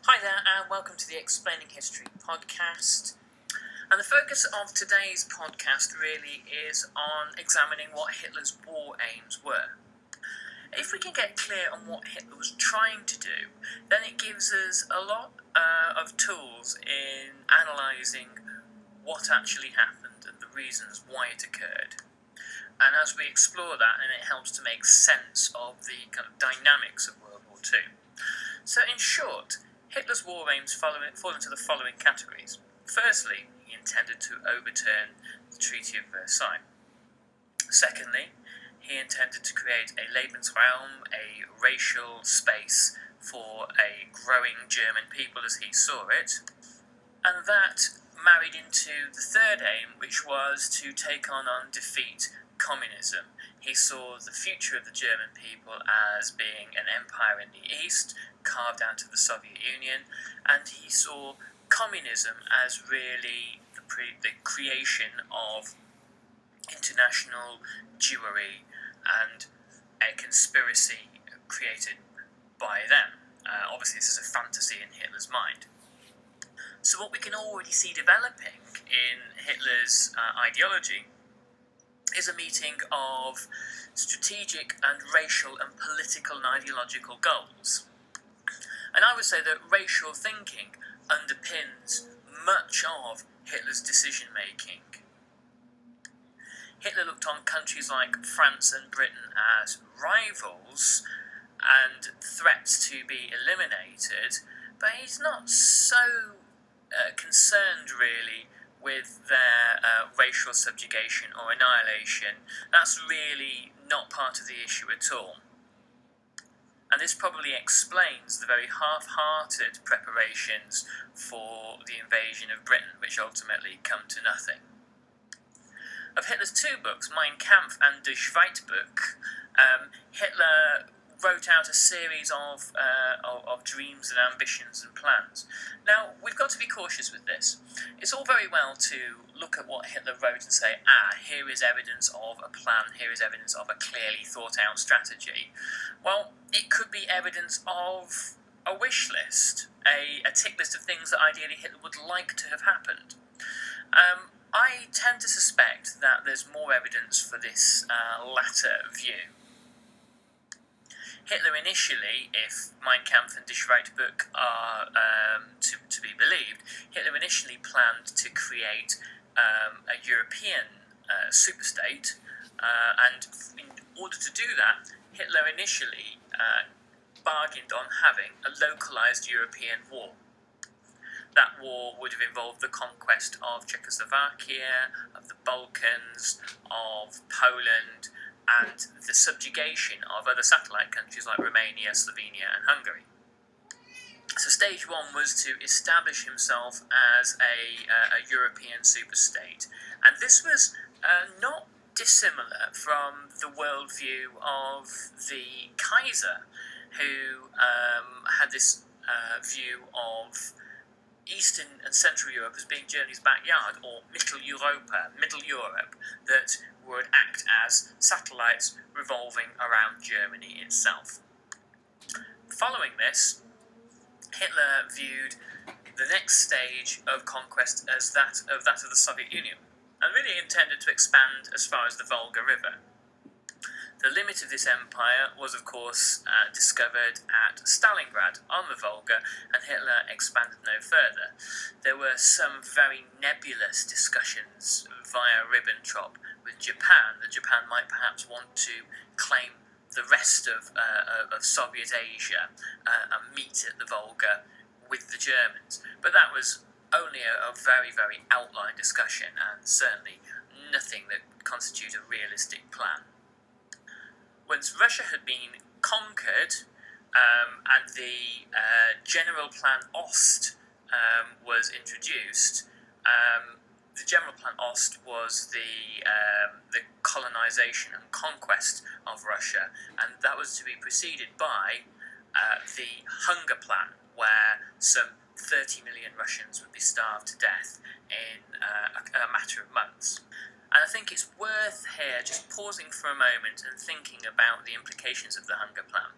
Hi there, and welcome to the Explaining History podcast. And the focus of today's podcast really is on examining what Hitler's war aims were. If we can get clear on what Hitler was trying to do, then it gives us a lot of tools in analysing what actually happened and the reasons why it occurred. And as we explore that, and it helps to make sense of the kind of dynamics of World War II. So in short, Hitler's war aims fall into the following categories. Firstly, he intended to overturn the Treaty of Versailles. Secondly, he intended to create a Lebensraum, a racial space for a growing German people as he saw it. And that married into the third aim, which was to take on and defeat communism. He saw the future of the German people as being an empire in the East, carved out of the Soviet Union, and he saw communism as really the creation of international Jewry and a conspiracy created by them. Obviously, this is a fantasy in Hitler's mind. So what we can already see developing in Hitler's ideology is a meeting of strategic and racial and political and ideological goals. And I would say that racial thinking underpins much of Hitler's decision-making. Hitler looked on countries like France and Britain as rivals and threats to be eliminated, but he's not so concerned really with their racial subjugation or annihilation. That's really not part of the issue at all. And this probably explains the very half-hearted preparations for the invasion of Britain, which ultimately come to nothing. Of Hitler's two books, Mein Kampf and Das Schweizbuch, Hitler wrote out a series of dreams and ambitions and plans. Now, we've got to be cautious with this. It's all very well to look at what Hitler wrote and say, here is evidence of a plan, here is evidence of a clearly thought out strategy. Well, it could be evidence of a wish list, a tick list of things that ideally Hitler would like to have happened. I tend to suspect that there's more evidence for this latter view. Hitler initially, if Mein Kampf and Die Schweizbuch are to be believed, Hitler initially planned to create a European superstate, and in order to do that, Hitler initially bargained on having a localised European war. That war would have involved the conquest of Czechoslovakia, of the Balkans, of Poland, and the subjugation of other satellite countries like Romania, Slovenia, and Hungary. So stage one was to establish himself as a European superstate, and this was not dissimilar from the worldview of the Kaiser, who had this view of Eastern and Central Europe as being Germany's backyard, or Mitteleuropa, Middle Europe, that would act as satellites revolving around Germany itself. Following this, Hitler viewed the next stage of conquest as that of the Soviet Union, and really intended to expand as far as the Volga River. The limit of this empire was, of course, discovered at Stalingrad on the Volga, and Hitler expanded no further. There were some very nebulous discussions via Ribbentrop with Japan, that Japan might perhaps want to claim the rest of Soviet Asia and meet at the Volga with the Germans. But that was only a very, very outline discussion, and certainly nothing that constituted a realistic plan. Once Russia had been conquered and the General Plan Ost was introduced, the General Plan Ost was the colonisation and conquest of Russia, and that was to be preceded by the Hunger Plan, where some 30 million Russians would be starved to death in a matter of months. And I think it's worth here just pausing for a moment and thinking about the implications of the Hunger Plan.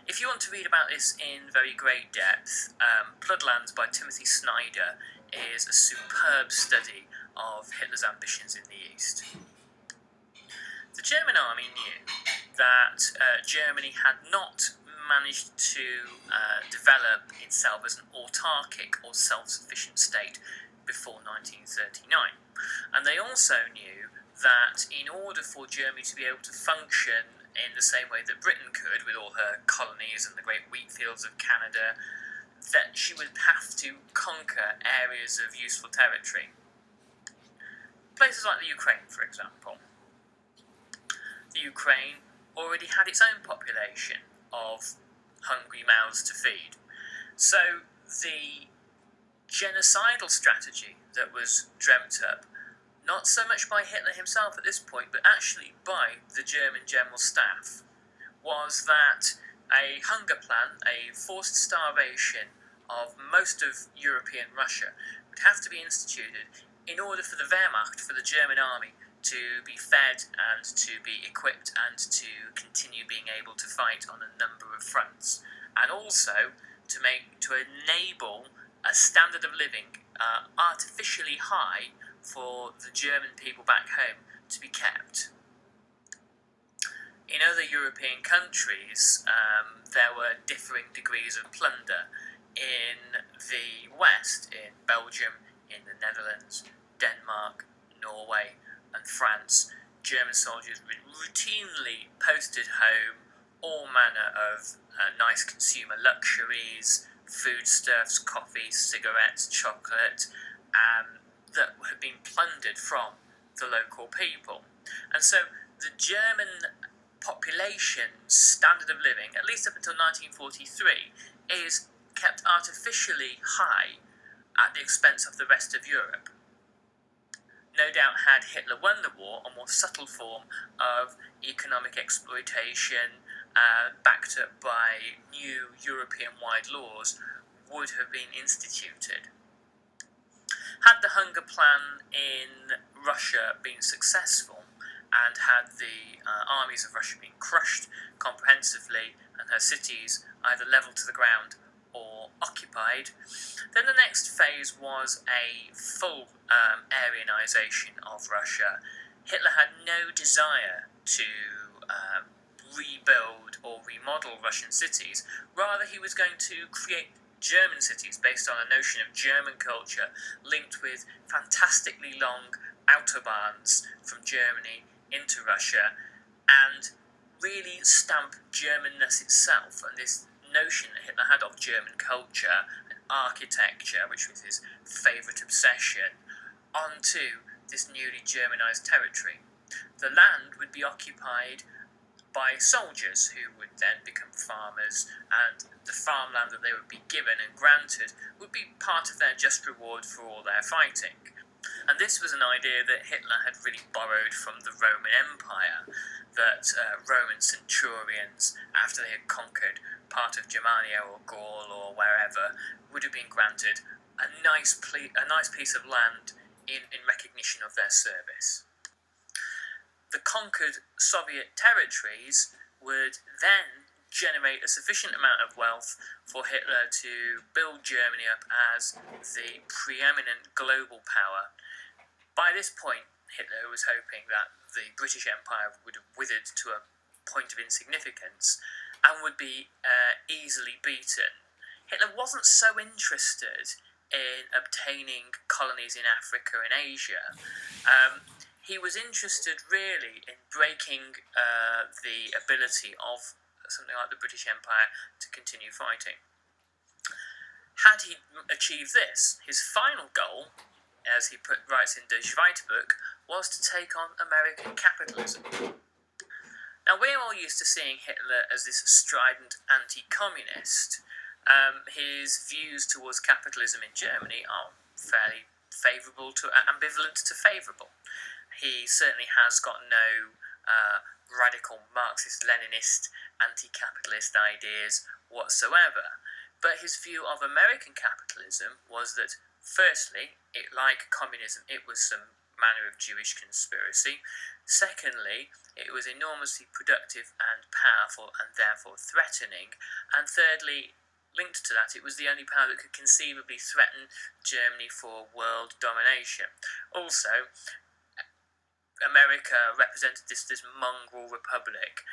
If you want to read about this in very great depth, Bloodlands by Timothy Snyder is a superb study of Hitler's ambitions in the East. The German army knew that Germany had not managed to develop itself as an autarkic or self-sufficient state before 1939. And they also knew that in order for Germany to be able to function in the same way that Britain could, with all her colonies and the great wheat fields of Canada, that she would have to conquer areas of useful territory. Places like the Ukraine, for example. The Ukraine already had its own population of hungry mouths to feed. So the genocidal strategy that was dreamt up, not so much by Hitler himself at this point, but actually by the German General Staff, was that a hunger plan, a forced starvation of most of European Russia, would have to be instituted in order for the Wehrmacht, for the German army, to be fed and to be equipped and to continue being able to fight on a number of fronts, and also to enable a standard of living artificially high for the German people back home to be kept. In other European countries, there were differing degrees of plunder. In the West, in Belgium, in the Netherlands, Denmark, Norway, and France, German soldiers routinely posted home all manner of nice consumer luxuries, foodstuffs, coffee, cigarettes, chocolate, that had been plundered from the local people. And so the German population's standard of living, at least up until 1943, is kept artificially high at the expense of the rest of Europe. No doubt, had Hitler won the war, a more subtle form of economic exploitation, backed up by new European-wide laws, would have been instituted. Had the hunger plan in Russia been successful, and had the armies of Russia been crushed comprehensively, and her cities either levelled to the ground or occupied, then the next phase was a full Aryanisation of Russia. Hitler had no desire to rebuild or remodel Russian cities. Rather, he was going to create German cities based on a notion of German culture linked with fantastically long autobahns from Germany into Russia, and really stamp Germanness itself and this notion that Hitler had of German culture and architecture, which was his favourite obsession, onto this newly Germanised territory. The land would be occupied by soldiers who would then become farmers, and the farmland that they would be given and granted would be part of their just reward for all their fighting. And this was an idea that Hitler had really borrowed from the Roman Empire, that Roman centurions, after they had conquered part of Germania or Gaul or wherever, would have been granted a nice piece of land in recognition of their service. The conquered Soviet territories would then generate a sufficient amount of wealth for Hitler to build Germany up as the preeminent global power. By this point, Hitler was hoping that the British Empire would have withered to a point of insignificance and would be easily beaten. Hitler wasn't so interested in obtaining colonies in Africa and Asia. He was interested really in breaking the ability of something like the British Empire to continue fighting. Had he achieved this, his final goal, as he writes in the Zweite Book, was to take on American capitalism. Now, we're all used to seeing Hitler as this strident anti-communist. His views towards capitalism in Germany are fairly favourable to ambivalent to favourable. He certainly has got no radical Marxist-Leninist anti-capitalist ideas whatsoever. But his view of American capitalism was that, firstly, like communism, it was some manner of Jewish conspiracy. Secondly, it was enormously productive and powerful and therefore threatening. And thirdly, linked to that, it was the only power that could conceivably threaten Germany for world domination. Also, America represented this mongrel republic,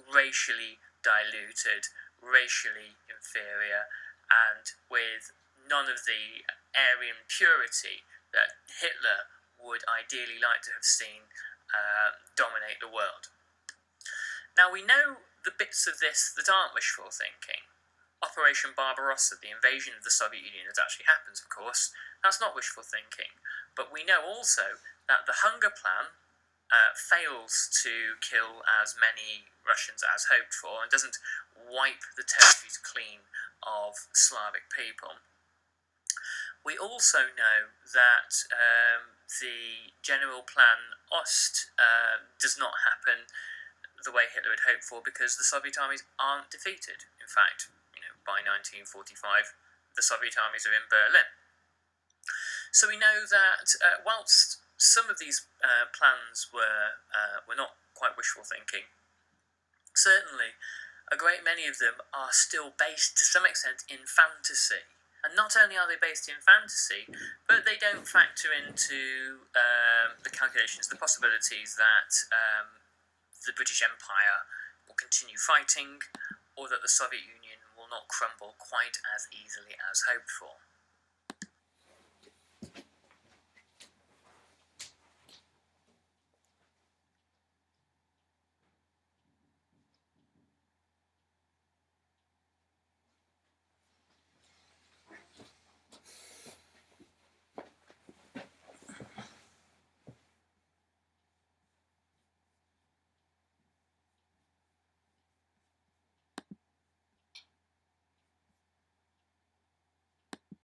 racially diluted, racially inferior, and with none of the Aryan purity that Hitler would ideally like to have seen dominate the world. Now, we know the bits of this that aren't wishful thinking. Operation Barbarossa, the invasion of the Soviet Union, that actually happens, of course. That's not wishful thinking. But we know also that the hunger plan fails to kill as many Russians as hoped for and doesn't wipe the territories clean of Slavic people. We also know that the general plan Ost does not happen the way Hitler had hoped for, because the Soviet armies aren't defeated. In fact, by 1945, the Soviet armies are in Berlin. So we know that whilst some of these plans were not quite wishful thinking, certainly a great many of them are still based to some extent in fantasy. And not only are they based in fantasy, but they don't factor into the calculations, the possibilities that the British Empire will continue fighting, or that the Soviet Union will not crumble quite as easily as hoped for.